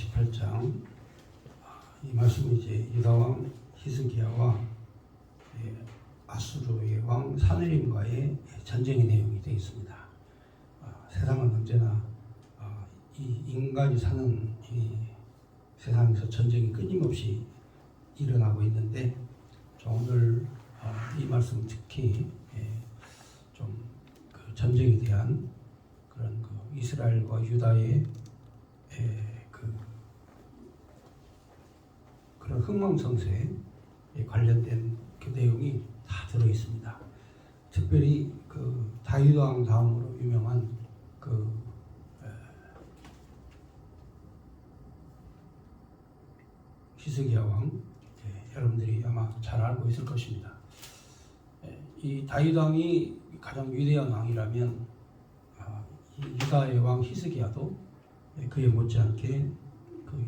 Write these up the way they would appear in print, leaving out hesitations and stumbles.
18장 이 말씀은 이제 유다왕 히스기야와 아수르의 왕 사느림과의 전쟁의 내용이 되어 있습니다. 세상은 언제나 이 인간이 사는 이 세상에서 전쟁이 끊임없이 일어나고 있는데 오늘 이 말씀 특히 좀 그 전쟁에 대한 그런 그 이스라엘과 유다의 그런 흥망성쇠에 관련된 그 내용이 다 들어 있습니다. 특별히 그 다윗 왕 다음으로 유명한 그 히스기야 왕, 여러분들이 아마 잘 알고 있을 것입니다. 이 다윗 왕이 가장 위대한 왕이라면 이 유다의 왕 히스기야도 그에 못지않게 그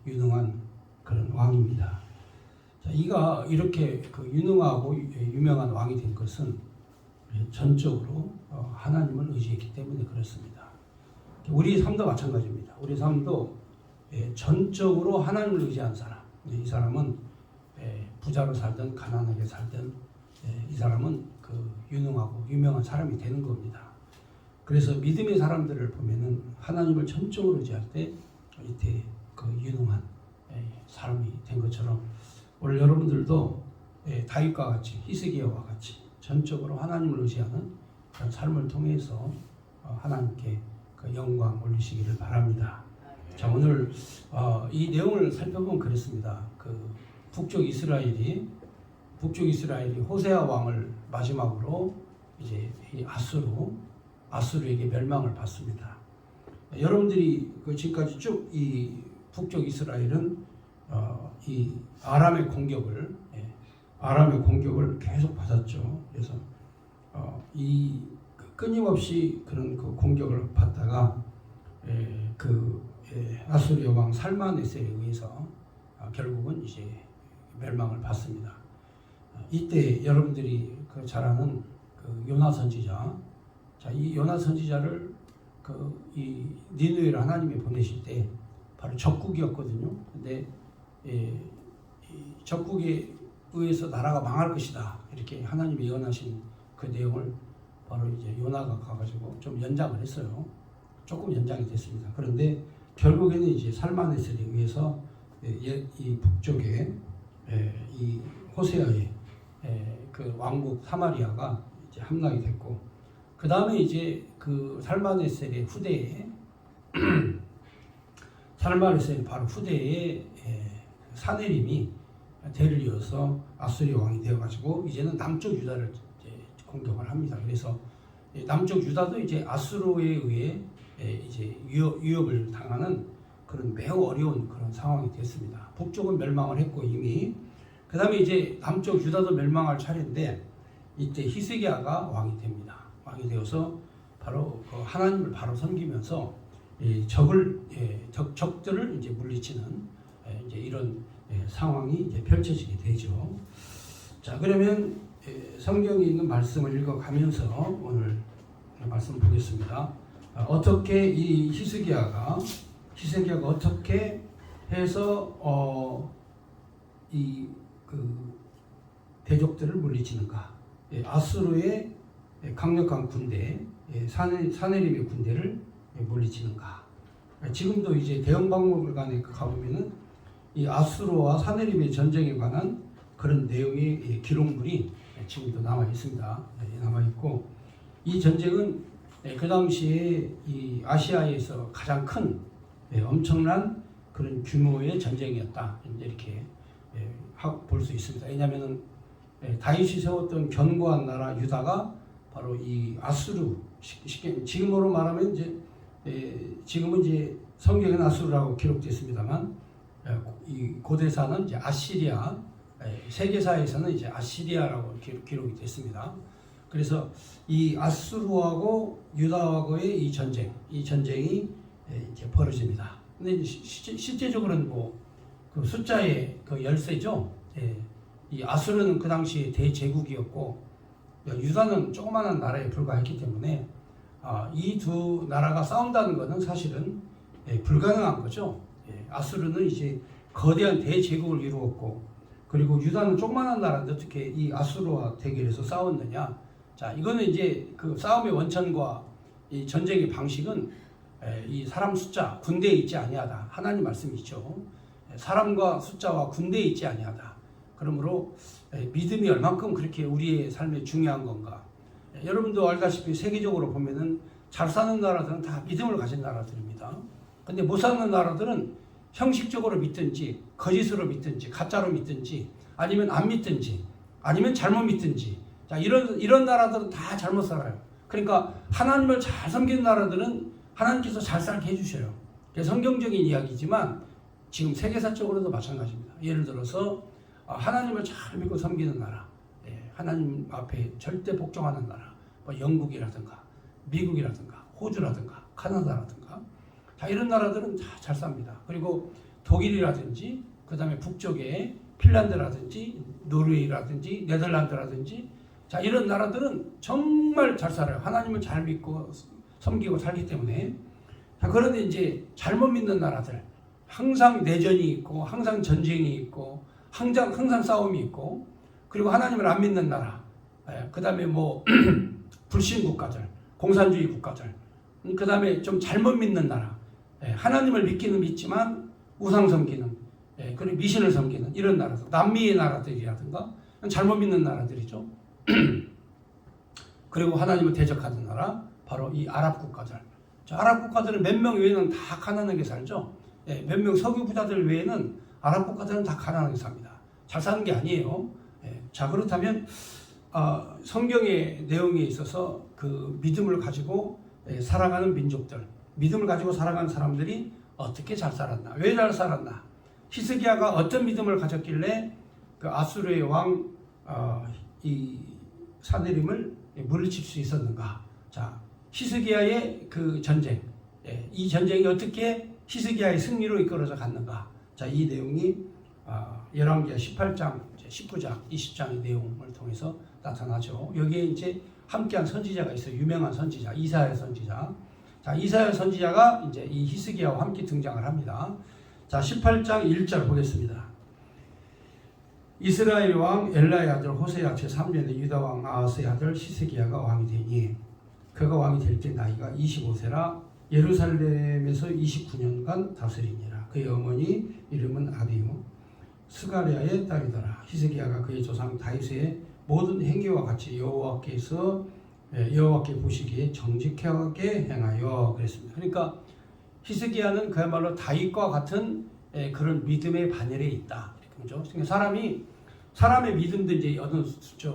유능한 그런 왕입니다. 자, 이가 이렇게 그 유능하고 유명한 왕이 된 것은 전적으로 하나님을 의지했기 때문에 그렇습니다. 우리 삶도 마찬가지입니다. 우리 삶도 전적으로 하나님을 의지한 사람, 이 사람은 부자로 살든 가난하게 살든 이 사람은 그 유능하고 유명한 사람이 되는 겁니다. 그래서 믿음의 사람들을 보면은 하나님을 전적으로 의지할 때 이때 그 유능한 사람이 된 것처럼 오늘 여러분들도 다윗과 같이 히스기야와 같이 전적으로 하나님을 의지하는 그런 삶을 통해서 하나님께 그 영광 올리시기를 바랍니다. 자, 오늘 이 내용을 살펴보면 그렇습니다. 그 북쪽 이스라엘이 호세아 왕을 마지막으로 이제 이 아수르에게 멸망을 받습니다. 여러분들이 그 지금까지 쭉 이 북쪽 이스라엘은 이 아람의 공격을 계속 받았죠. 그래서 이 끊임없이 그런 그 공격을 받다가 아수르 왕 살마네셀에 의해서 결국은 이제 멸망을 받습니다. 이때 여러분들이 그 잘 아는 그 요나 선지자, 자, 이 요나 선지자를 이 니느웨를 하나님이 보내실 때 바로 적국이었거든요. 근데 이 적국에 의해서 나라가 망할 것이다 이렇게 하나님이 예언하신 그 내용을 바로 이제 요나가 가가지고 좀 연장을 했어요. 조금 연장이 됐습니다. 그런데 결국에는 이제 살마네셀에 의해서 이 북쪽에 이 호세아의 그 왕국 사마리아가 이제 함락이 됐고, 그 다음에 이제 그 살마네셀의 후대에 바로 후대에 사네림이 대를 이어서 아수리 왕이 되어가지고 이제는 남쪽 유다를 이제 공격을 합니다. 그래서 남쪽 유다도 이제 아수르에 의해 이제 위협을 당하는 그런 매우 어려운 그런 상황이 됐습니다. 북쪽은 멸망을 했고 이미, 그 다음에 이제 남쪽 유다도 멸망할 차례인데 이때 히스기야가 왕이 됩니다. 왕이 되어서 바로 그 하나님을 바로 섬기면서 적들을 이제 물리치는 이제 이런 상황이 이제 펼쳐지게 되죠. 자, 그러면 성경에 있는 말씀을 읽어가면서 오늘 말씀 보겠습니다. 어떻게 이 히스기야가 어떻게 해서 이 그 대적들을 물리치는가? 아수르의 강력한 군대, 사네림의 군대를 물리치는가? 지금도 이제 대형 박물관에 가보면은 이 아수르와 사네림의 전쟁에 관한 그런 내용의 기록물이 지금도 남아 있습니다. 남아 있고, 이 전쟁은 그 당시에 이 아시아에서 가장 큰 엄청난 그런 규모의 전쟁이었다, 이렇게 볼 수 있습니다. 왜냐하면은 다윗이 세웠던 견고한 나라 유다가 바로 이 아수르, 지금으로 말하면 이제 지금은 이제 성경에는 아수르라고 기록됐습니다만 이 고대사는 이제 아시리아, 세계사에서는 이제 아시리아라고 기록이 됐습니다. 그래서 이 아수르하고 유다하고의 이 전쟁이 이제 벌어집니다. 근데 실제적으로는 뭐 그 숫자의 그 열세죠. 이 아수르는 그 당시에 대제국이었고 유다는 조그마한 나라에 불과했기 때문에 이 두 나라가 싸운다는 것은 사실은 불가능한 거죠. 아수르는 이제 거대한 대제국을 이루었고, 그리고 유다는 조그만한 나라인데 어떻게 이 아수르와 대결해서 싸웠느냐? 자, 이거는 이제 그 싸움의 원천과 이 전쟁의 방식은 이 사람 숫자, 군대에 있지 아니하다. 하나님 말씀이죠. 사람과 숫자와 군대에 있지 아니하다. 그러므로 믿음이 얼만큼 그렇게 우리의 삶에 중요한 건가? 여러분도 알다시피 세계적으로 보면은 잘 사는 나라들은 다 믿음을 가진 나라들입니다. 근데 못 사는 나라들은 형식적으로 믿든지 거짓으로 믿든지 가짜로 믿든지 아니면 안 믿든지 아니면 잘못 믿든지, 자, 이런 나라들은 다 잘못 살아요. 그러니까 하나님을 잘 섬기는 나라들은 하나님께서 잘 살게 해주셔요. 성경적인 이야기지만 지금 세계사적으로도 마찬가지입니다. 예를 들어서 하나님을 잘 믿고 섬기는 나라, 하나님 앞에 절대 복종하는 나라, 뭐 영국이라든가 미국이라든가 호주라든가 카나다라든가, 자, 이런 나라들은 다 잘 삽니다. 그리고 독일이라든지 그 다음에 북쪽에 핀란드라든지 노르웨이라든지 네덜란드라든지, 자, 이런 나라들은 정말 잘 살아요. 하나님을 잘 믿고 섬기고 살기 때문에. 자, 그런데 이제 잘못 믿는 나라들, 항상 내전이 있고 항상 전쟁이 있고 항상 싸움이 있고, 그리고 하나님을 안 믿는 나라, 그 다음에 뭐 불신 국가들, 공산주의 국가들, 그 다음에 좀 잘못 믿는 나라, 하나님을 믿기는 믿지만 우상 섬기는, 그리고 미신을 섬기는 이런 나라들, 남미의 나라들이라든가 잘못 믿는 나라들이죠. 그리고 하나님을 대적하는 나라, 바로 이 아랍 국가들. 자, 아랍 국가들은 몇 명 외에는 다 가난하게 살죠. 몇 명 석유 부자들 외에는 아랍 국가들은 다 가난하게 삽니다. 잘 사는 게 아니에요. 자, 그렇다면 성경의 내용에 있어서 그 믿음을 가지고 살아가는 민족들, 믿음을 가지고 살아가는 사람들이 어떻게 잘 살았나, 왜 잘 살았나, 히스기야가 어떤 믿음을 가졌길래 그 아수르의 왕 이 사네림을 물리칠 수 있었는가. 자, 히스기야의 그 전쟁, 이 전쟁이 어떻게 히스기야의 승리로 이끌어져 갔는가. 자, 이 내용이 열왕기하 18장, 19장, 20장의 내용을 통해서 나타나죠. 여기에 이제 함께한 선지자가 있어요. 유명한 선지자, 이사야 선지자. 자, 이사야 선지자가 이제 이 히스기야와 함께 등장을 합니다. 자, 18장 1절 보겠습니다. 이스라엘 왕 엘라의 아들 호세아 제3년에 유다 왕 아하스의 아들 히스기야가 왕이 되니, 그가 왕이 될 때 나이가 25세라 예루살렘에서 29년간 다스리니라. 그의 어머니 이름은 아비요 스가랴의 딸이더라. 히스기야가 그의 조상 다윗의 모든 행위와 같이 여호와께 보시기에 정직하게 행하여 그랬습니다. 그러니까 히스기야는 그야말로 다윗과 같은 그런 믿음의 반열에 있다. 그렇죠? 그러니까 사람의 믿음도 이제 어느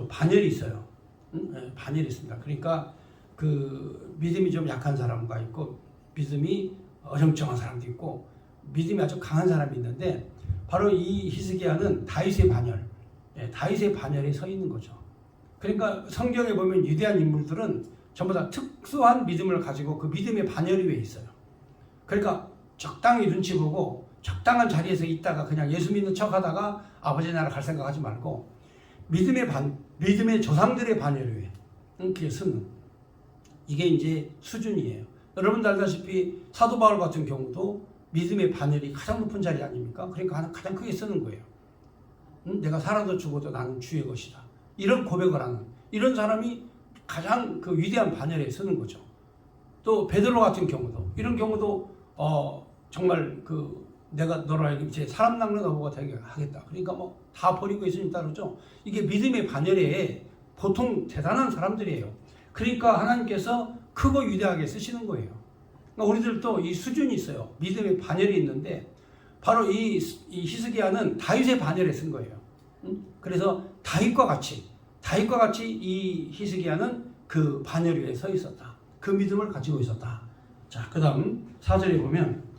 반열이 있어요. 반열이 있습니다. 그러니까 그 믿음이 좀 약한 사람과 있고, 믿음이 어정쩡한 사람도 있고, 믿음이 아주 강한 사람이 있는데, 바로 이 히스기야는 다윗의 반열, 다윗의 반열에 서 있는 거죠. 그러니까 성경에 보면 위대한 인물들은 전부 다 특수한 믿음을 가지고 그 믿음의 반열 위에 있어요. 그러니까 적당히 눈치 보고 적당한 자리에서 있다가 그냥 예수 믿는 척 하다가 아버지 나라 갈 생각하지 말고, 믿음의 조상들의 반열 위에 그게 서는, 이게 이제 수준이에요. 여러분도 알다시피 사도 바울 같은 경우도 믿음의 반열이 가장 높은 자리 아닙니까? 그러니까 가장 크게 쓰는 거예요. 내가 살아도 죽어도 나는 주의 것이다. 이런 고백을 하는 이런 사람이 가장 그 위대한 반열에 서는 거죠. 또 베드로 같은 경우도, 이런 경우도 정말 그 내가 너를 이제 사람 낚는 어부가 되게 하겠다. 그러니까 뭐 다 버리고 예수님 따르죠. 이게 믿음의 반열에 보통 대단한 사람들이에요. 그러니까 하나님께서 크고 위대하게 쓰시는 거예요. 그러니까 우리들도 이 수준이 있어요. 믿음의 반열이 있는데, 바로 이 히스기야는 다윗의 반열에 쓴 거예요. 그래서 다윗과 같이 이 히스기야는 그 반열 위에 서 있었다. 그 믿음을 가지고 있었다. 자, 그 다음 4절에 보면,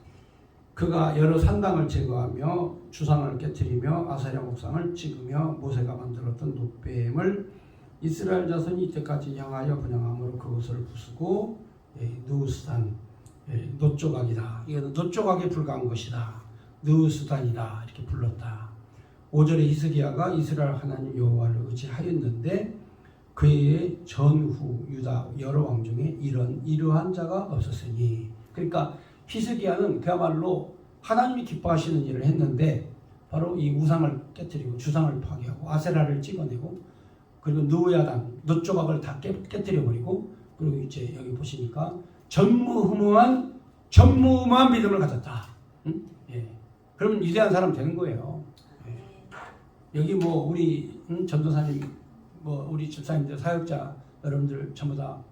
그가 여러 산당을 제거하며 주상을 깨뜨리며 아사랴 목상을 찍으며 모세가 만들었던 놋뱀을 이스라엘 자손이 이때까지 향하여 분양함으로 그것을 부수고 느우스단, 놋조각이다. 이거는 놋조각에 불과한 것이다. 느우스단이다. 이렇게 불렀다. 5절에 히스기야가 이스라엘 하나님 여호와를 의지하였는데 그의 전후 유다 여러 왕 중에 이러한 자가 없었으니. 그러니까 히스기야는 그야말로 하나님이 기뻐하시는 일을 했는데 바로 이 우상을 깨뜨리고 주상을 파괴하고 아세라를 찍어내고 그리고 느헤야단 조각을 다 깨뜨려버리고 그리고 이제 여기 보시니까 전무후무한 믿음을 가졌다. 응? 예. 그러면 위대한 사람 되는 거예요. 예. 여기 뭐 우리 전도사님, 뭐 우리 집사님들, 사역자 여러분들 전부 다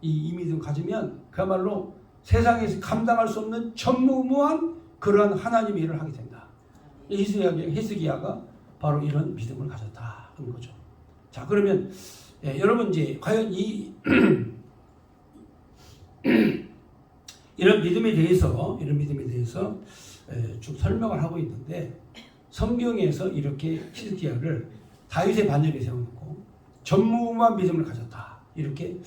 이 믿음 가지면 그야말로 세상에서 감당할 수 없는 전무후무한 그러한 하나님의 일을 하게 된다. 히스기야가 바로 이런 믿음을 가졌다는 거죠. 자, 그러면 여러분 이제 과연 이 이런 믿음에 대해서 쭉 설명을 하고 있는데 성경에서 이렇게 히스기야를 다윗의 반열에 세워놓고 전무후무한 믿음을 가졌다 이렇게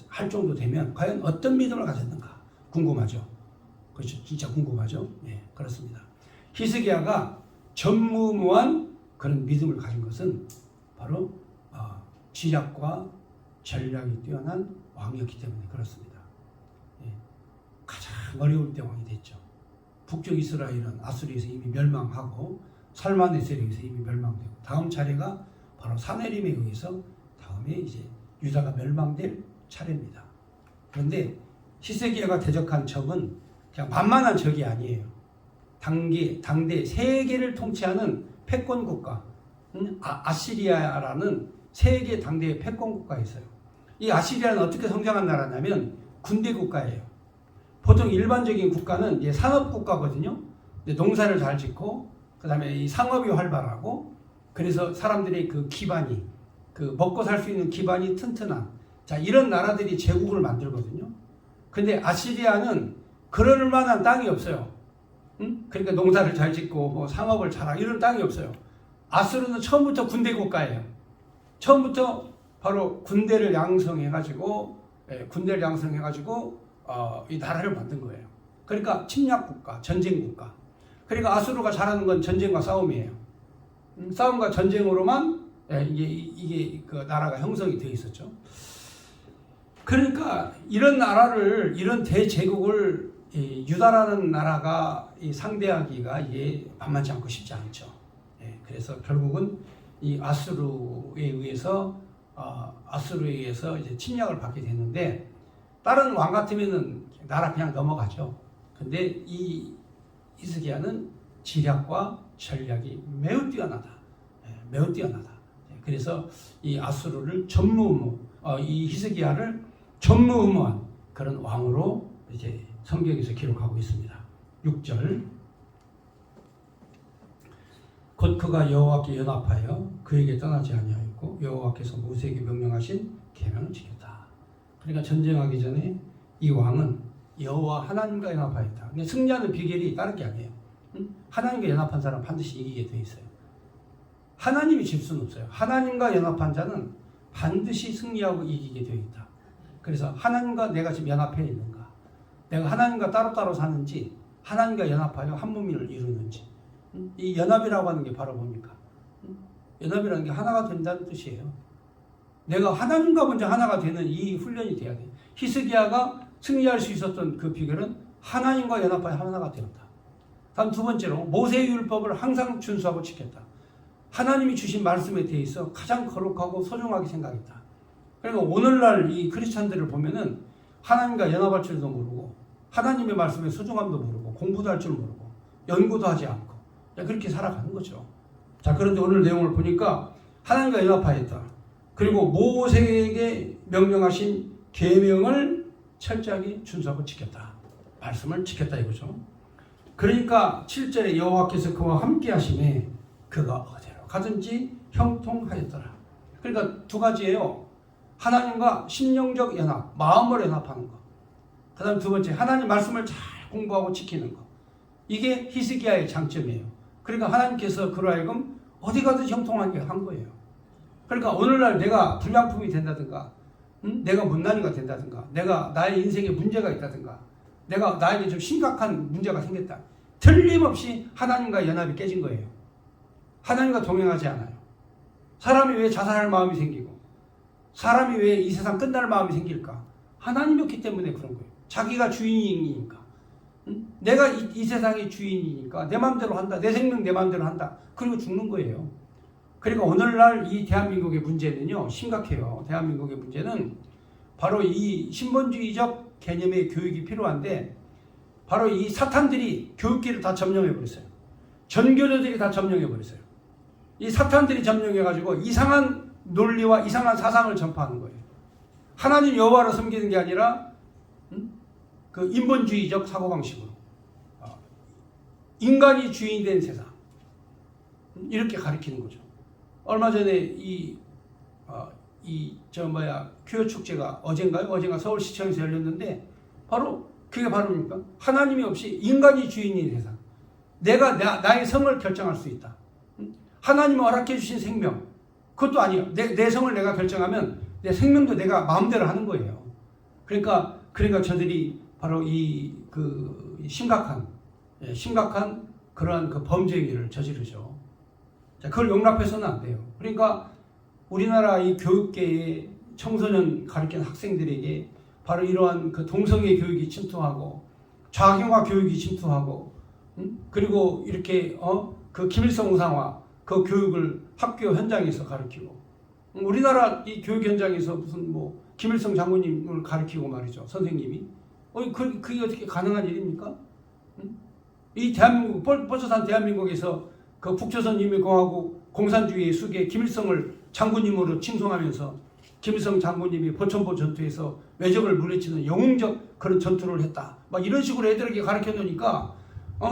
할 정도 되면 과연 어떤 믿음을 가졌는가 궁금하죠. 그렇죠. 진짜 궁금하죠. 네, 그렇습니다. 히스기야가 전무후무한 그런 믿음을 가진 것은 바로 지략과 전략이 뛰어난 왕이었기 때문에 그렇습니다. 예, 가장 어려울 때 왕이 됐죠. 북쪽 이스라엘은 아수리에서 이미 멸망하고 살마네셀에서 이미 멸망되고 다음 차례가 바로 사네림에 의해서 다음에 이제 유다가 멸망될 차례입니다. 그런데 히스기야가 대적한 적은 그냥 만만한 적이 아니에요. 당대 세계를 통치하는 패권 국가 아시리아라는 세계 당대의 패권 국가가 있어요. 이 아시리아는 어떻게 성장한 나라냐면 군대 국가예요. 보통 일반적인 국가는 이제 산업 국가거든요. 농사를 잘 짓고 그다음에 이 상업이 활발하고 그래서 사람들의 그 기반이 그 먹고 살 수 있는 기반이 튼튼한 자 이런 나라들이 제국을 만들거든요. 근데 아시리아는 그럴 만한 땅이 없어요. 응? 그러니까 농사를 잘 짓고 뭐 상업을 잘하고 이런 땅이 없어요. 아수르는 처음부터 군대 국가예요. 처음부터 바로 군대를 양성해가지고 이 나라를 만든 거예요. 그러니까 침략 국가, 전쟁 국가. 그러니까 아수르가 잘하는 건 전쟁과 싸움이에요. 싸움과 전쟁으로만 이게 그 나라가 형성이 되어 있었죠. 그러니까 이런 나라를 이런 대제국을 유다라는 나라가 상대하기가 이게 만만치 않고 쉽지 않죠. 그래서 결국은 이 아수르에 의해서 이제 침략을 받게 됐는데 다른 왕 같으면은 나라 그냥 넘어가죠. 근데 이 히스기야는 지략과 전략이 매우 뛰어나다. 매우 뛰어나다. 그래서 이 아수르를 이 히스기야를 전무후무한 그런 왕으로 이제 성경에서 기록하고 있습니다. 6절 곧 그가 여호와께 연합하여 그에게 떠나지 아니하였고 여호와께서 모세에게 명령하신 계명을 지켰다. 그러니까 전쟁하기 전에 이 왕은 여호와 하나님과 연합하였다. 근데 승리하는 비결이 다른 게 아니에요. 하나님과 연합한 사람 반드시 이기게 돼 있어요. 하나님이 질 수는 없어요. 하나님과 연합한 자는 반드시 승리하고 이기게 되어 있다. 그래서 하나님과 내가 지금 연합해 있는가? 내가 하나님과 따로따로 사는지 하나님과 연합하여 한 몸을 이루는지 이 연합이라고 하는 게 바로 뭡니까? 연합이라는 게 하나가 된다는 뜻이에요. 내가 하나님과 먼저 하나가 되는 이 훈련이 돼야 돼. 히스기야가 승리할 수 있었던 그 비결은 하나님과 연합하여 하나가 되었다. 다음 두 번째로 모세의 율법을 항상 준수하고 지켰다. 하나님이 주신 말씀에 대해서 가장 거룩하고 소중하게 생각했다. 그러니까 오늘날 이 크리스찬들을 보면은 하나님과 연합할 줄도 모르고 하나님의 말씀의 소중함도 모르고 공부도 할 줄 모르고 연구도 하지 않고 그렇게 살아가는 거죠. 자, 그런데 오늘 내용을 보니까 하나님과 연합하였다. 그리고 모세에게 명령하신 계명을 철저하게 준수하고 지켰다. 말씀을 지켰다 이거죠. 그러니까 7절에 여호와께서 그와 함께 하심에 그가 어디로 가든지 형통하였더라. 그러니까 두 가지예요. 하나님과 심령적 연합, 마음을 연합하는 것. 그 다음 두 번째, 하나님 말씀을 잘 공부하고 지키는 것. 이게 히스기야의 장점이에요. 그러니까 하나님께서 그로 하여금 어디 가든지 형통하게 한 거예요. 그러니까 오늘날 내가 불량품이 된다든가, 내가 못난이가 된다든가, 내가 나의 인생에 문제가 있다든가, 내가 나에게 좀 심각한 문제가 생겼다. 틀림없이 하나님과 연합이 깨진 거예요. 하나님과 동행하지 않아요. 사람이 왜 자살할 마음이 생기고 사람이 왜 이 세상 끝날 마음이 생길까? 하나님이었기 때문에 그런 거예요. 자기가 주인이니까. 내가 이 세상의 주인이니까 내 마음대로 한다. 내 생명 내 마음대로 한다. 그리고 죽는 거예요. 그러니까 오늘날 이 대한민국의 문제는요, 심각해요. 대한민국의 문제는 바로 이 신본주의적 개념의 교육이 필요한데, 바로 이 사탄들이 교육계를 다 점령해버렸어요. 전교조들이 다 점령해버렸어요. 이 사탄들이 점령해가지고 이상한 논리와 이상한 사상을 전파하는 거예요. 하나님 여호와를 섬기는 게 아니라 그 인본주의적 사고방식으로 인간이 주인이 된 세상, 이렇게 가리키는 거죠. 얼마 전에 교회 축제가 어젠가 서울시청에서 열렸는데, 바로 그게 바로 뭡니까? 하나님이 없이 인간이 주인인 세상. 내가 나의 성을 결정할 수 있다. 하나님이 허락해 주신 생명, 그것도 아니에요. 내 성을 내가 결정하면 내 생명도 내가 마음대로 하는 거예요. 그러니까 저들이 바로 심각한 그러한 그 범죄 행위를 저지르죠. 자, 그걸 용납해서는 안 돼요. 그러니까 우리나라 이 교육계의 청소년 가르치는 학생들에게 바로 이러한 그 동성애 교육이 침투하고 좌경화 교육이 침투하고, 그리고 이렇게 그 김일성 우상화 그 교육을 학교 현장에서 가르치고, 우리나라 이 교육 현장에서 무슨 김일성 장군님을 가르치고 말이죠, 선생님이. 그게 어떻게 가능한 일입니까? 이 대한민국, 뻘쭘한 대한민국에서 그 북조선 인민공화국 공산주의의 수계 김일성을 장군님으로 칭송하면서 김일성 장군님이 보천보 전투에서 외적을 물리치는 영웅적 그런 전투를 했다. 막 이런 식으로 애들에게 가르쳐 놓으니까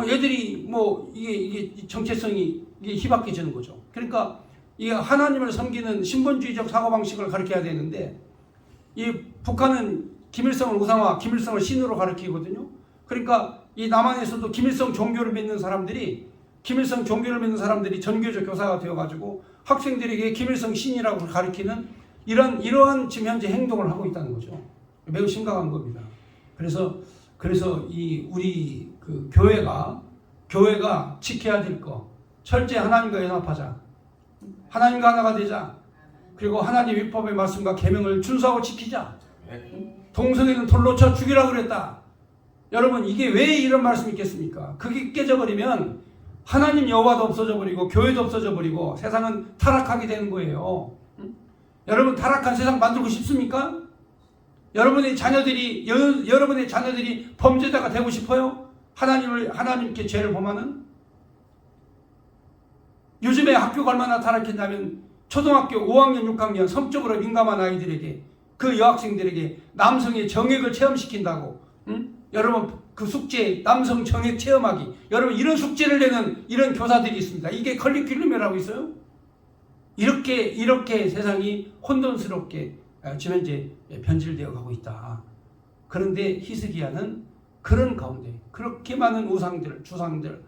애들이 이게 정체성이 이게 희박해지는 거죠. 그러니까 이 하나님을 섬기는 신본주의적 사고방식을 가르쳐야 되는데, 이 북한은 김일성을 우상화, 김일성을 신으로 가르치거든요. 그러니까 이 남한에서도 김일성 종교를 믿는 사람들이 전교조 교사가 되어가지고 학생들에게 김일성 신이라고 가르치는 이러한 지금 현재 행동을 하고 있다는 거죠. 매우 심각한 겁니다. 그래서 우리 그 교회가 지켜야 될 거, 철저히 하나님과 연합하자. 하나님과 하나가 되자. 그리고 하나님 율법의 말씀과 계명을 준수하고 지키자. 동성애는 돌로 쳐 죽이라고 그랬다. 여러분, 이게 왜 이런 말씀이 있겠습니까? 그게 깨져버리면 하나님 여호와도 없어져 버리고 교회도 없어져 버리고 세상은 타락하게 되는 거예요. 여러분, 타락한 세상 만들고 싶습니까? 여러분의 자녀들이 범죄자가 되고 싶어요? 하나님께 죄를 범하는? 요즘에 학교가 얼마나 타락했냐면, 초등학교 5학년, 6학년 성적으로 민감한 아이들에게, 그 여학생들에게 남성의 정액을 체험시킨다고, 여러분, 그 숙제, 남성 정액 체험하기, 여러분, 이런 숙제를 내는 이런 교사들이 있습니다. 이게 커리큘럼이라고 있어요? 이렇게 세상이 혼돈스럽게 지금 현재 변질되어 가고 있다. 그런데 히스기야는 그런 가운데 그렇게 많은 우상들, 주상들,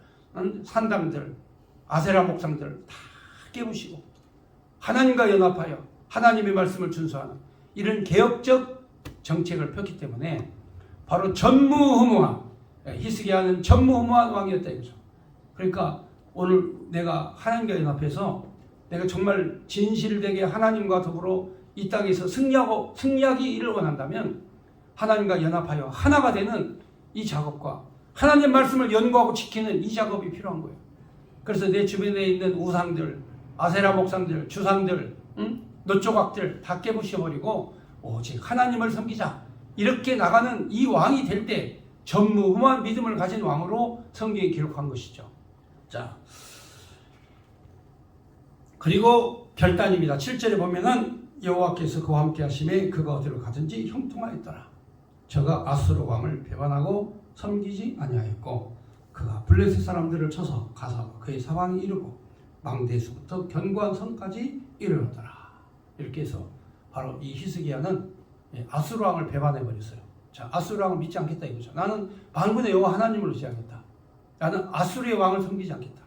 산당들, 아세라 목상들 다 깨부시고 하나님과 연합하여 하나님의 말씀을 준수하는 이런 개혁적 정책을 폈기 때문에 바로 전무후무한, 히스기야는 전무후무한 왕이었다 이거죠. 그러니까 오늘 내가 하나님과 연합해서 내가 정말 진실되게 하나님과 더불어 이 땅에서 승리하기를 원한다면 하나님과 연합하여 하나가 되는 이 작업과 하나님 말씀을 연구하고 지키는 이 작업이 필요한 거예요. 그래서 내 주변에 있는 우상들, 아세라 목상들, 주상들, 노조각들 다 깨부셔버리고 오직 하나님을 섬기자. 이렇게 나가는 이 왕이 될 때 전무후무한 믿음을 가진 왕으로 성경이 기록한 것이죠. 자, 그리고 결단입니다. 7절에 보면은 여호와께서 그와 함께 하심에 그가 어디로 가든지 형통하였더라. 저가 아수르 왕을 배반하고 섬기지 아니하였고 그가 블레셋 사람들을 쳐서 가서 그의 사방에 이르고 망대에서부터 견고한 성까지 이르렀더라. 이렇게 해서 바로 이 히스기야는 아수르 왕을 배반해 버렸어요. 자, 아수르 왕을 믿지 않겠다 이거죠. 나는 만군의 여호와 하나님을 의지하겠다. 나는 아수르의 왕을 섬기지 않겠다.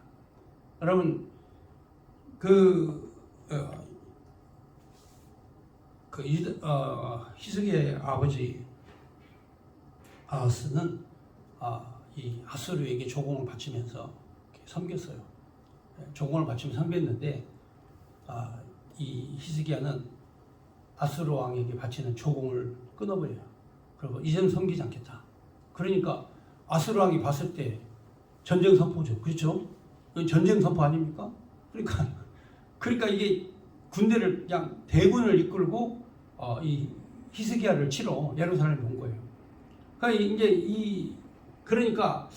여러분, 히스기야의 아버지 아하스는 이 아수르에게 조공을 바치면서 섬겼어요. 조공을 바치면서 섬겼는데 이 히스기야는 아수르 왕에게 바치는 조공을 끊어버려요. 그리고 이제는 섬기지 않겠다. 그러니까 아수르 왕이 봤을 때 전쟁 선포죠. 그렇죠? 전쟁 선포 아닙니까? 그러니까 이게 군대를 그냥 대군을 이끌고 이 히스기야를 치러 예루살렘에 온 거예요. 그러니까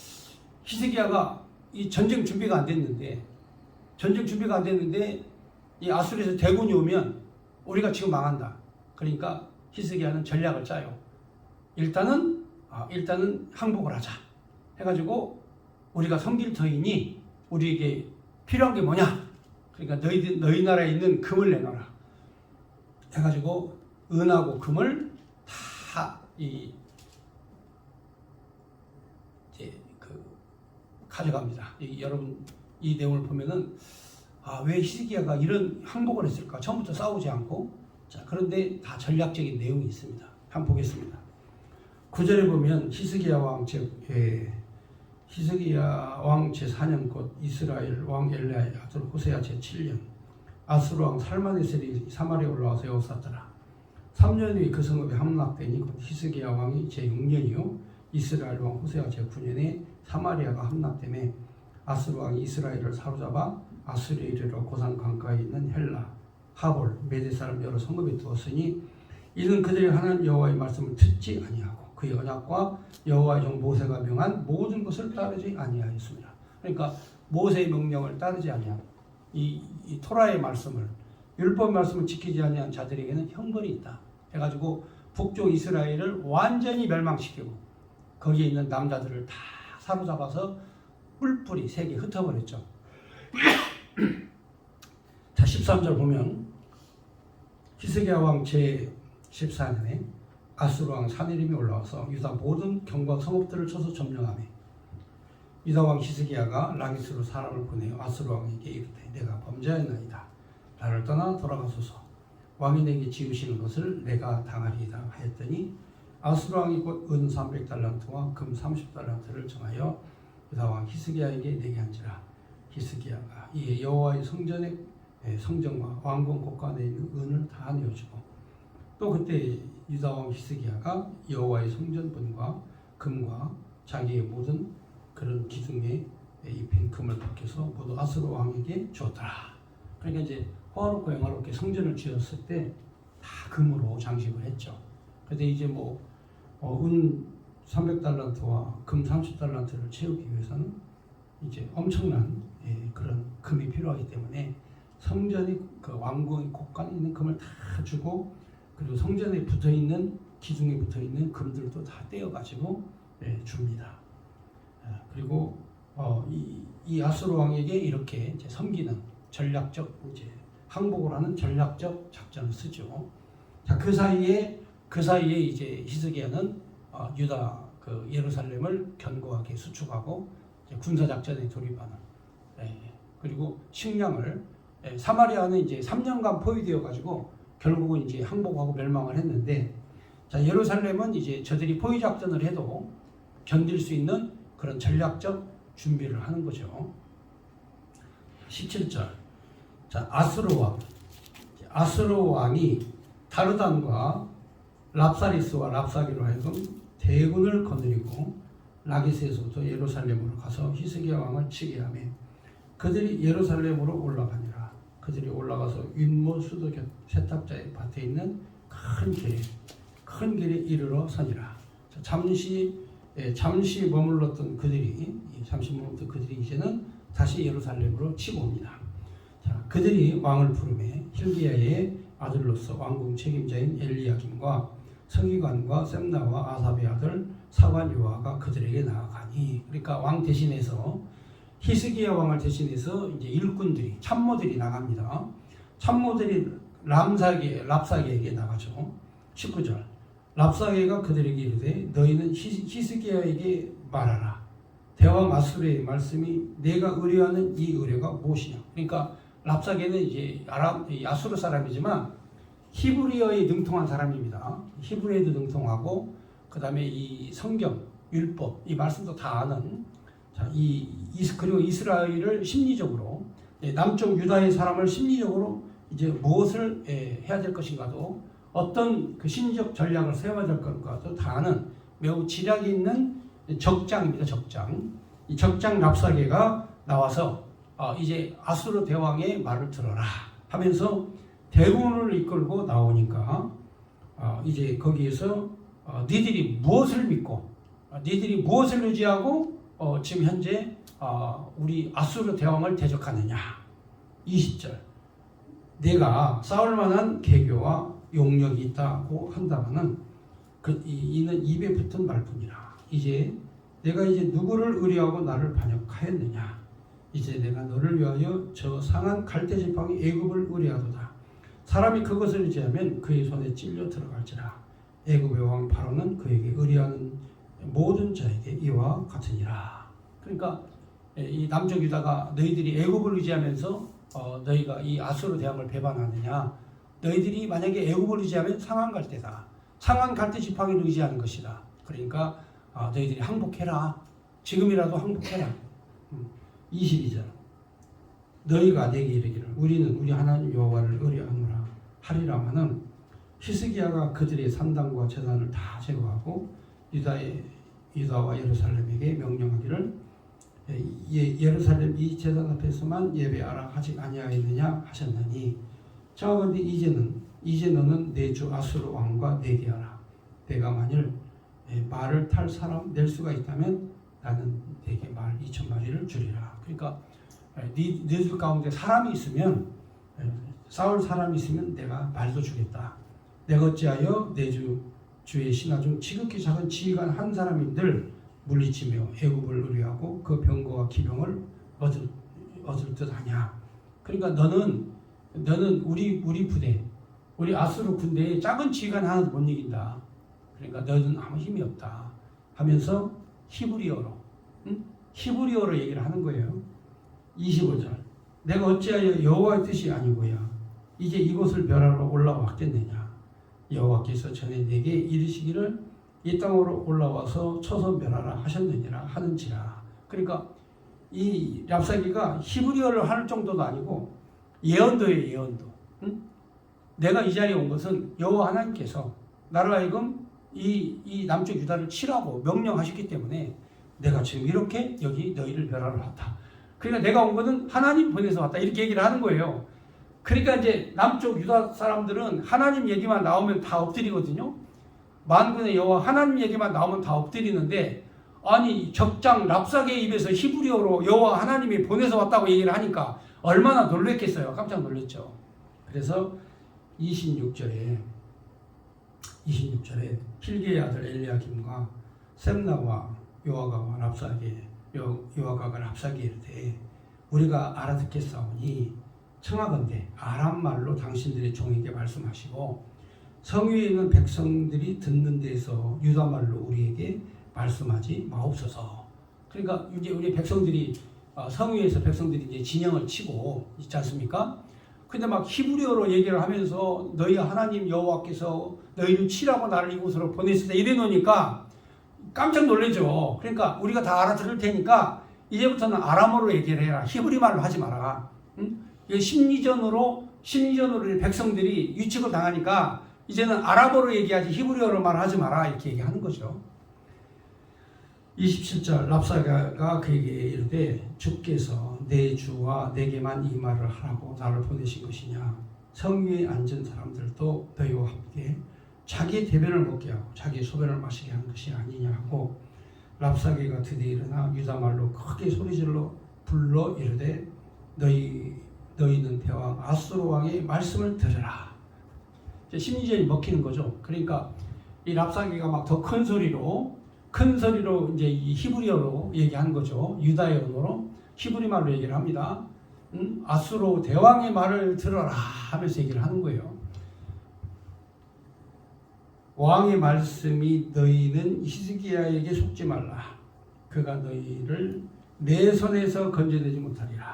히스기야가 이 전쟁 준비가 안 됐는데 이 아수르에서 대군이 오면 우리가 지금 망한다. 그러니까 히스기야는 전략을 짜요. 일단은 항복을 하자. 해가지고 우리가 섬길 터이니 우리에게 필요한 게 뭐냐? 그러니까 너희 나라에 있는 금을 내놔라. 해가지고 은하고 금을 다 가져갑니다. 여러분 이 내용을 보면은 왜 히스기야가 이런 항복을 했을까? 처음부터 싸우지 않고. 자, 그런데 다 전략적인 내용이 있습니다. 한번 보겠습니다. 9절에 보면 히스기야 왕 제4년 곧 이스라엘 왕 엘리야의 아들 호세아 제7년 아수르 왕 살마네셀이 사마리아에 올라와서 여호사더라. 3년 후에 그 성읍에 함락되니 곧 히스기야 왕이 제6년이요 이스라엘 왕 호세아 제9년에 사마리아가 함락되매 아수르 왕이 이스라엘을 사로잡아 아수르에 이르러 고산 강가에 있는 헬라, 하볼, 메대 사람 여러 성읍에 두었으니 이는 그들이 하나님 여호와의 말씀을 듣지 아니하고 그의 언약과 여호와의 종 모세가 명한 모든 것을 따르지 아니하였습니다. 그러니까 모세의 명령을 따르지 아니하고 이 토라의 말씀을 율법 말씀을 지키지 아니한 자들에게는 형벌이 있다. 해가지고 북쪽 이스라엘을 완전히 멸망시키고 거기에 있는 남자들을 다 사로잡아서 뿔뿔이 세게 흩어버렸죠. 자, 13절 보면 히스기야 왕 제14년에 아수르 왕 사네립이 올라와서 유다 모든 경과 성읍들을 쳐서 점령하며 유다 왕 히스기야가 라기스로 사람을 보내어 아수르 왕에게 이르되 내가 범죄하였나이다. 나를 떠나 돌아가소서. 왕이 내게 지으시는 것을 내가 당하리이다 하였더니 아수르 왕이 곧 은 300달란트와 금 30달란트를 정하여 유다 왕 히스기야에게 내게 한지라. 히스기야가 이에 여호와의 성전과 왕궁 곳간에 있는 은을 다 내어주고 또 그때 유다 왕 히스기야가 여호와의 성전분과 금과 자기의 모든 그런 기둥에 입힌 금을 벗겨서 모두 아수르 왕에게 주었더라. 그러니까 이제 호화롭고 영화롭게 성전을 지었을 때 다 금으로 장식을 했죠. 그런데 이제 은 300달란트와 금 30달란트를 채우기 위해서는 이제 엄청난 그런 금이 필요하기 때문에 성전이 그 왕궁의 곳간에 있는 금을 다 주고 그리고 성전에 붙어있는 기둥에 붙어있는 금들도 다 떼어가지고 줍니다. 그리고 이 아수르 왕에게 이렇게 이제 섬기는 전략적 이제 항복을 하는 전략적 작전을 쓰죠. 자, 그 사이에 이제 히스기야는 유다 그 예루살렘을 견고하게 수축하고 이제 군사 작전에 돌입하는. 그리고 식량을 사마리아는 이제 3년간 포위되어 가지고 결국은 이제 항복하고 멸망을 했는데, 자, 예루살렘은 이제 저들이 포위 작전을 해도 견딜 수 있는 그런 전략적 준비를 하는 거죠. 17절. 자, 아수르 왕이 다르단과 랍사리스와 랍사기로 하여금 대군을 거느리고 라기스에서부터 예루살렘으로 가서 히스기야 왕을 치게 하며 그들이 예루살렘으로 올라가니라. 그들이 올라가서 윗모 수도 세탁자의 밭에 있는 큰 길에 이르러 서니라. 잠시 머물렀던 그들이 이제는 다시 예루살렘으로 치고 옵니다. 자, 그들이 왕을 부르매 hil기야의 아들로서 왕궁 책임자인 엘리야김과 서기관과 셈나와 아삽의 아들 사관 요아가 그들에게 나아가니, 그러니까 왕 대신해서 히스기야 왕을 대신해서 이제 일꾼들이 참모들이 나갑니다. 참모들이 랍사게에게 나가죠. 19절. 랍사게가 그들에게 이르되 너희는 히스기야에게 말하라. 대왕 아수르의 말씀이 내가 의뢰하는 이 의뢰가 무엇이냐. 그러니까 랍사게는 이제 아수르 사람이지만 히브리어에 능통한 사람입니다. 히브리어에도 능통하고 그 다음에 이 성경, 율법, 이 말씀도 다 아는. 자, 그리고 이스라엘을 심리적으로, 남쪽 유다의 사람을 심리적으로 이제 무엇을 해야 될 것인가도, 어떤 그 심리적 전략을 세워야 될 것인가도 다 아는 매우 지략이 있는 적장입니다. 적장. 이 적장 랍사게가 나와서 이제 아수르 대왕의 말을 들어라 하면서 대군을 이끌고 나오니까 이제 거기에서 니들이 무엇을 믿고 니들이 무엇을 의지하고 지금 현재 우리 아수르 대왕을 대적하느냐. 20절. 내가 싸울 만한 계교와 용력이 있다고 한다면은 이는 입에 붙은 말뿐이라. 이제 내가 이제 누구를 의뢰하고 나를 반역하였느냐. 이제 내가 너를 위하여 저 상한 갈대 지팡이 애굽을 의뢰하도다. 사람이 그것을 의지하면 그의 손에 찔려 들어갈지라. 애굽의 왕 파로는 그에게 의뢰하는 모든 자에게 이와 같으니라. 그러니까 이 남쪽 유다가 너희들이 애굽을 의지하면서 너희가 이 아수르 대왕을 배반하느냐. 너희들이 만약에 애굽을 의지하면 상한 갈대다. 상한 갈대 지팡이를 의지하는 것이다. 그러니까 너희들이 항복해라. 지금이라도 항복해라. 22절. 너희가 내게 이르기를 우리는 우리 하나님 여호와를 의뢰하노라 하리라마는 히스기야가 그들의 산당과 제단을 다 제거하고 유다와 예루살렘에게 명령하기를 예루살렘 이 제단 앞에서만 예배하라 하지 아니하였느냐 하셨나니 청하건대 이제 너는 내 주 아수르 왕과 내기하라. 내가 만일 말을 탈 사람 낼 수가 있다면 나는 내게 말 2,000마리를 주리라. 그러니까 너희들 가운데 사람이 있으면 싸울 사람이 있으면 내가 말도 주겠다. 내가 어찌하여 내 주의 신하 중 지극히 작은 지휘관 한 사람인들 물리치며 애굽을 의뢰하고 그 병거와 기병을 얻을 듯하냐. 그러니까 너는 우리 부대, 우리 아수르 군대의 작은 지휘관 하나도 못 이긴다. 그러니까 너는 아무 힘이 없다 하면서 히브리어로 얘기를 하는 거예요. 25절. 내가 어찌하여 여호와의 뜻이 아니고야 이제 이곳을 멸하러 올라왔겠느냐. 여호와께서 전에 내게 이르시기를 이 땅으로 올라와서 쳐서 멸하라 하셨느니라 하는지라. 그러니까 이 랍사기가 히브리어를 할 정도도 아니고 예언도예요. 예언도. 내가 이 자리에 온 것은 여호와 하나님께서 나를 하여금 이 남쪽 유다를 치라고 명령하셨기 때문에 내가 지금 이렇게 여기 너희를 멸하러 왔다. 그러니까 내가 온 것은 하나님 보내서 왔다. 이렇게 얘기를 하는 거예요. 그러니까 이제 남쪽 유다 사람들은 하나님 얘기만 나오면 다 엎드리거든요. 만군의 여호와 하나님 얘기만 나오면 다 엎드리는데 아니 적장 랍사게의 입에서 히브리어로 여호와 하나님이 보내서 왔다고 얘기를 하니까 얼마나 놀랬겠어요. 깜짝 놀랐죠. 그래서 26절에 힐기의 아들 엘리야김과 셈나와 요아가가 랍사게 이르되 우리가 알아듣겠사오니 청하건대 아람 말로 당신들의 종에게 말씀하시고 성 위에 있는 백성들이 듣는 데서 유다 말로 우리에게 말씀하지 마옵소서. 그러니까 이제 우리 백성들이 성 위에서 백성들이 이제 진영을 치고 있지 않습니까? 근데 막 히브리어로 얘기를 하면서 너희 하나님 여호와께서 너희를 치라고 나를 이곳으로 보내시다 이래 놓으니까 깜짝 놀라죠. 그러니까 우리가 다 알아들을 테니까 이제부터는 아람어로 얘기를 해라. 히브리 말로 하지 마라. 심리전으로 백성들이 위축을 당하니까 이제는 아람어로 얘기하지 히브리어로 말하지 마라 이렇게 얘기하는 거죠. 27절 랍사가가 그에게 이르되 주께서 내 주와 내게만 이 말을 하라고 나를 보내신 것이냐. 성 위에 앉은 사람들도 너희와 함께 자기 대변을 먹게 하고 자기 소변을 마시게 한 것이 아니냐 하고 랍사게가 드디어 일어나 유다 말로 크게 소리질러 불러 이르되 너희는 대왕 아수르 왕의 말씀을 들으라. 심리전이 먹히는 거죠. 그러니까 이 랍사게가 막 더 큰 소리로 이제 이 히브리어로 얘기하는 거죠. 유다의 언어로 히브리 말로 얘기를 합니다. 아수르 대왕의 말을 들어라 하면서 얘기를 하는 거예요. 왕의 말씀이 너희는 히스기야에게 속지 말라. 그가 너희를 내 손에서 건져내지 못하리라.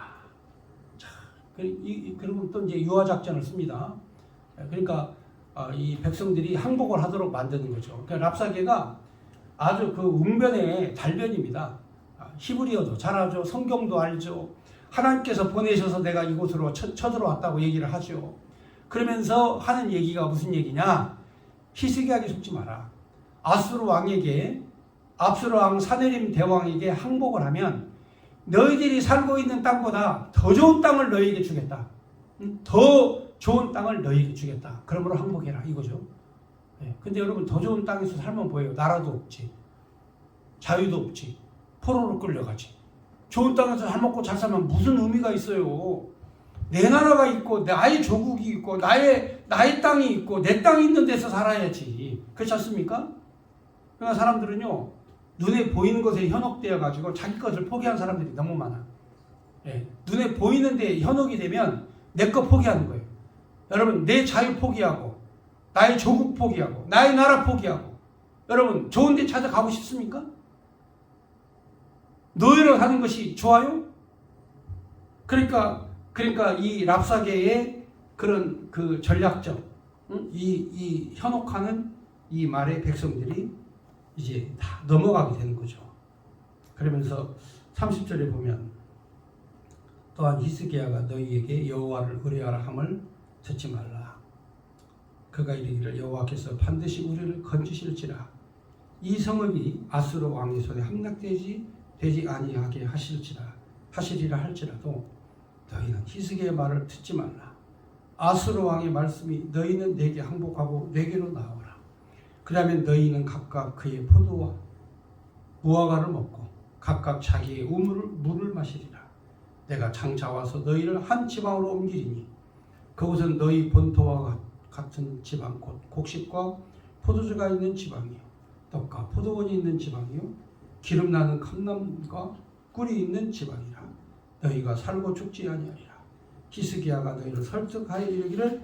자, 그리고 또 이제 유화 작전을 씁니다. 그러니까 이 백성들이 항복을 하도록 만드는 거죠. 그러니까 랍사게가 아주 그 웅변의 달변입니다. 히브리어도 잘하죠. 성경도 알죠. 하나님께서 보내셔서 내가 이곳으로 쳐들어왔다고 얘기를 하죠. 그러면서 하는 얘기가 무슨 얘기냐? 히스기야에게 속지 마라. 아수르 왕에게 압수르 왕 사네림 대왕에게 항복을 하면 너희들이 살고 있는 땅보다 더 좋은 땅을 너희에게 주겠다. 더 좋은 땅을 너희에게 주겠다. 그러므로 항복해라 이거죠. 근데 여러분 더 좋은 땅에서 살면 뭐예요? 나라도 없지. 자유도 없지. 포로로 끌려가지. 좋은 땅에서 잘 먹고 잘 살면 무슨 의미가 있어요? 내 나라가 있고 나의 조국이 있고 나의 땅이 있고 내 땅이 있는 데서 살아야지. 그렇지 않습니까? 그러니까 사람들은요 눈에 보이는 것에 현혹되어 가지고 자기 것을 포기한 사람들이 너무 많아. 눈에 보이는데 현혹이 되면 내 거 포기하는 거예요. 여러분 내 자유 포기하고 나의 조국 포기하고 나의 나라 포기하고 여러분 좋은 데 찾아가고 싶습니까? 노예로 사는 것이 좋아요? 그러니까 이 랍사게의 그런 그 전략적 이 현혹하는 이 말에 백성들이 이제 다 넘어가게 되는 거죠. 그러면서 30절에 보면 또한 히스기야가 너희에게 여호와를 의뢰하라 함을 듣지 말라. 그가 이르기를 여호와께서 반드시 우리를 건지실지라 이 성읍이 아수르 왕의 손에 함락되지 아니하게 하시리라 할지라도 너희는 히스기야의 말을 듣지 말라. 아수르 왕의 말씀이 너희는 내게 항복하고 내게로 나오라. 그러면 너희는 각각 그의 포도와 무화과를 먹고 각각 자기의 물을 마시리라. 내가 장차 와서 너희를 한 지방으로 옮기리니 그곳은 너희 본토와 같은 지방 곧 곡식과 포도주가 있는 지방이요 떡과 포도원이 있는 지방이요 기름 나는 감람과 꿀이 있는 지방이라. 너희가 살고 죽지 아니하리라. 히스기야가 너희를 설득하여 이르기를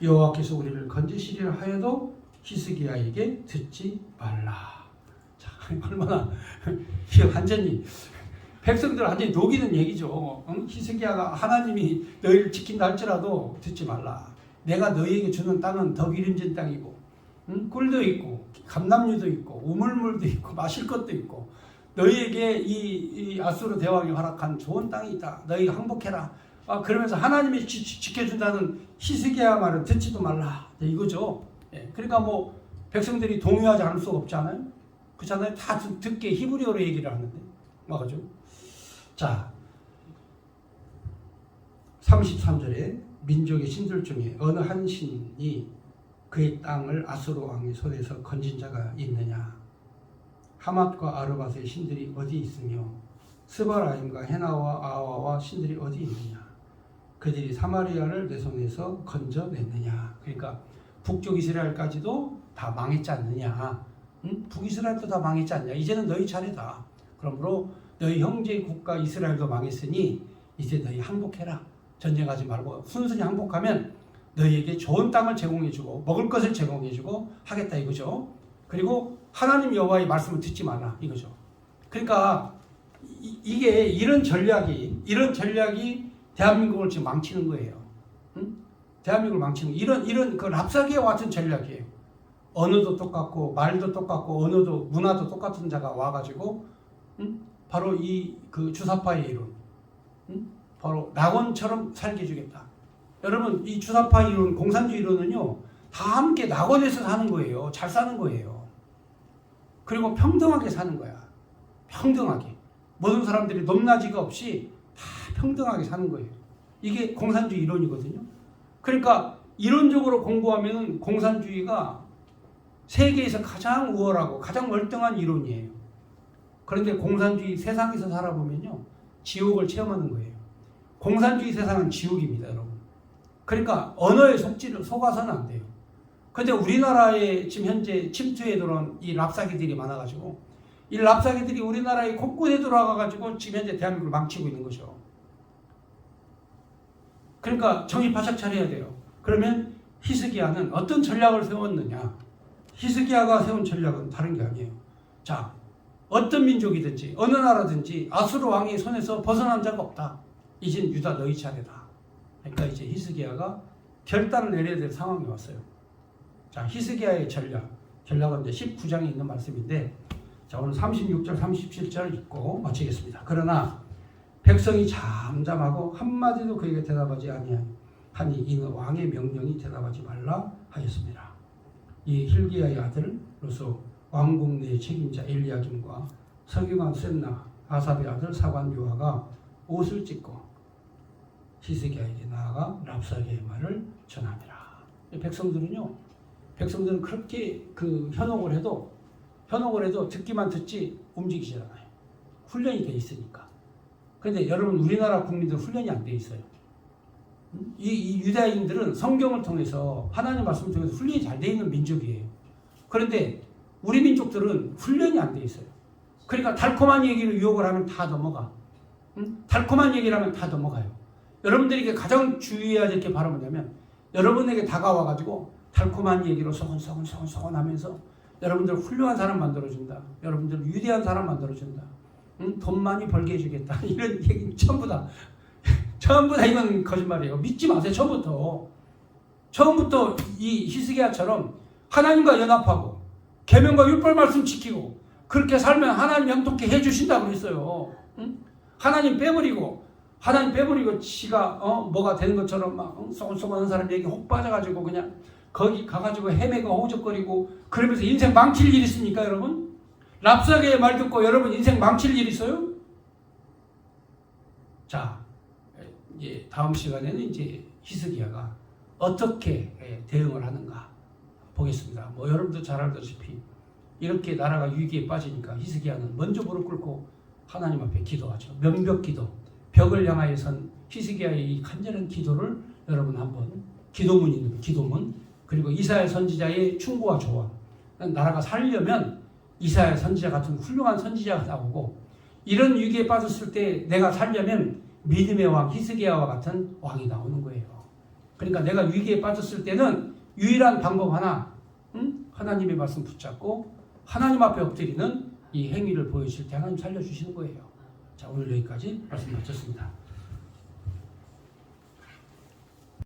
여호와께서 우리를 건지시리라 하여도 히스기야에게 듣지 말라. 자, 얼마나 완전히 백성들 완전히 녹이는 얘기죠. 히스기야가 하나님이 너희를 지킨다 할지라도 듣지 말라. 내가 너희에게 주는 땅은 더 기름진 땅이고 꿀도 있고 감람류도 있고 우물물도 있고 마실 것도 있고 너희에게 이 아수르 대왕이 허락한 좋은 땅이 있다. 너희 항복해라. 그러면서 하나님이 지켜준다는 히스기야 말은 듣지도 말라. 이거죠. 그러니까 뭐 백성들이 동의하지 않을 수가 없잖아요. 그렇잖아요. 다 듣게 히브리어로 얘기를 하는데 맞죠? 자 33절에 민족의 신들 중에 어느 한 신이 그의 땅을 아수르 왕의 손에서 건진 자가 있느냐? 하맛과 아르밧의 신들이 어디 있으며 스바라임과 헤나와 아와와 신들이 어디 있느냐? 그들이 사마리아를 내 손에서 건져냈느냐? 그러니까 북쪽 이스라엘까지도 다 망했지 않느냐? 북이스라엘도 다 망했지 않냐? 이제는 너희 차례다. 그러므로 너희 형제 국가 이스라엘도 망했으니 이제 너희 항복해라. 전쟁하지 말고 순순히 항복하면 너희에게 좋은 땅을 제공해주고 먹을 것을 제공해주고 하겠다 이거죠. 그리고 하나님 여호와의 말씀을 듣지 마라 이거죠. 그러니까 이게 이런 전략이 대한민국을 지금 망치는 거예요. 대한민국을 망치는 이런 그 랍사게와 같은 전략이에요. 언어도 똑같고 말도 똑같고 언어도 문화도 똑같은 자가 와가지고 바로 이 그 주사파의 이론, 바로 낙원처럼 살게 해주겠다. 여러분 이 주사파 이론, 공산주의 이론은요 다 함께 낙원에서 사는 거예요. 잘 사는 거예요. 그리고 평등하게 사는 거야. 평등하게 모든 사람들이 높낮이가 없이 다 평등하게 사는 거예요. 이게 공산주의 이론이거든요. 그러니까 이론적으로 공부하면 공산주의가 세계에서 가장 우월하고 가장 월등한 이론이에요. 그런데 공산주의 세상에서 살아보면요 지옥을 체험하는 거예요. 공산주의 세상은 지옥입니다, 여러분. 그러니까 언어에 속아서는 안 돼요. 그런데 우리나라에 지금 현재 침투에 들어온 이 랍사기들이 많아가지고 이 랍사기들이 우리나라의 곳곳에 들어와가지고 지금 현재 대한민국을 망치고 있는 거죠. 그러니까 정신 바짝 차려야 돼요. 그러면 히스기야는 어떤 전략을 세웠느냐? 히스기야가 세운 전략은 다른 게 아니에요. 자, 어떤 민족이든지 어느 나라든지 아수르 왕의 손에서 벗어난 자가 없다. 이젠 유다 너희 차례다. 그러니까 이제 히스기야가 결단을 내려야 될 상황이 왔어요. 자, 히스기야의 전략은 이제 19장에 있는 말씀인데, 자, 오늘 36절, 37절 읽고 마치겠습니다. 그러나 백성이 잠잠하고 한마디도 그에게 대답하지 아니하니 이는 왕의 명령이 대답하지 말라 하였습니다. 이 힐기야의 아들로서 왕궁 내 책임자 엘리야김과 서기관 셈나 아삽의 아들 사관 요아가 옷을 찢고 히스기야에게 나아가 랍사게의 말을 전하니라. 백성들은 그렇게 그 현혹을 해도 듣기만 듣지 움직이지 않아요. 훈련이 돼 있으니까. 그런데 여러분 우리나라 국민들 훈련이 안 돼 있어요. 이 유다인들은 성경을 통해서 하나님 말씀을 통해서 훈련이 잘 돼 있는 민족이에요. 그런데 우리 민족들은 훈련이 안 돼 있어요. 그러니까 달콤한 얘기를 유혹을 하면 다 넘어가. 달콤한 얘기를 하면 다 넘어가요. 여러분들에게 가장 주의해야 될 게 바로 뭐냐면 여러분에게 다가와가지고 달콤한 얘기로 소곤소곤 하면서 여러분들 훌륭한 사람 만들어준다. 여러분들 위대한 사람 만들어준다. 돈 많이 벌게 해주겠다. 이런 얘기 전부 다 이건 거짓말이에요. 믿지 마세요. 처음부터 이 히스기야처럼 하나님과 연합하고 계명과 율법 말씀 지키고 그렇게 살면 하나님 형통케 해주신다고 했어요. 하나님 빼버리고 지가 뭐가 되는 것처럼 막 쏘곤쏘곤한 사람 얘기 혹 빠져가지고 그냥 거기 가가지고 헤매고 허우적거리고 그러면서 인생 망칠 일 있습니까, 여러분? 랍사게의 말 듣고 여러분 인생 망칠 일 있어요? 자, 이제 다음 시간에는 이제 히스기야가 어떻게 대응을 하는가 보겠습니다. 뭐 여러분도 잘 알다시피 이렇게 나라가 위기에 빠지니까 히스기야는 먼저 무릎 꿇고 하나님 앞에 기도하죠. 면벽기도. 벽을 향하여 선 히스기야의 이 간절한 기도를 여러분 한번 기도문이 있는 기도문 그리고 이사야 선지자의 충고와 조언. 나라가 살려면 이사야 선지자 같은 훌륭한 선지자가 나오고 이런 위기에 빠졌을 때 내가 살려면 믿음의 왕 히스기야와 같은 왕이 나오는 거예요. 그러니까 내가 위기에 빠졌을 때는 유일한 방법 하나, 하나님의 말씀 붙잡고 하나님 앞에 엎드리는 이 행위를 보여줄 때 하나님 살려주시는 거예요. 자, 오늘 여기까지 말씀 마쳤습니다.